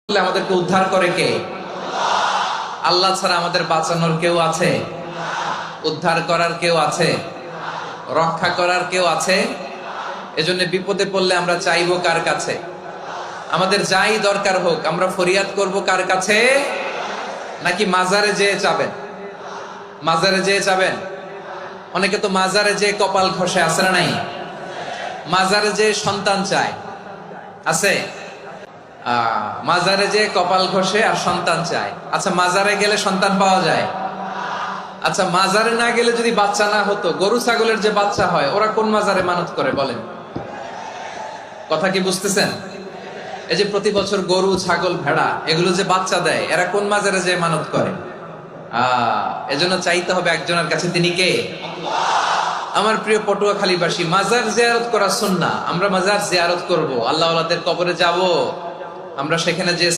আমাদেরকে উদ্ধার করে কে? আল্লাহ ছাড়া আমাদের বাঁচানোর কেউ আছে? উদ্ধার করার কেউ আছে? রক্ষা করার কেউ আছে? এজন্য বিপদে পড়লে আমরা চাইবো কার কাছে? আমাদের যাই দরকার হোক আমরা ফরিয়াদ করব কার কাছে? নাকি মাজারে যেয়ে চাবেন? মাজারে যেয়ে চাবেন? অনেকে তো মাজারে যেয়ে কপাল ঘষে, আছে না নাই? মাজারে যেয়ে সন্তান চায়, আছে? মাজারে যে কপাল ঘষে আর সন্তান চায়। আচ্ছা, মাজারে গেলে সন্তান পাওয়া যায়? আচ্ছা, মাজারে না গেলে যদি বাচ্চা না হতো, গরু ছাগলের যে বাচ্চা হয় ওরা কোন মাজারে মানত করে বলেন? কথা কি বুঝতেছেন? এই যে প্রতি বছর গরু ছাগল ভেড়া এগুলো যে বাচ্চা দেয়, এরা কোন মাজারে যে মানত করে? এজন্য চাইতে হবে একজনের কাছে, তিনি কে? আমার প্রিয় পটুয়াখালীবাসী, মাজার জিয়ারত করা সুন্নাহ। আমরা মাজার জিয়ারত করব, আল্লাহ ওয়ালাদের কবরে যাব, আমরা সেখানে যে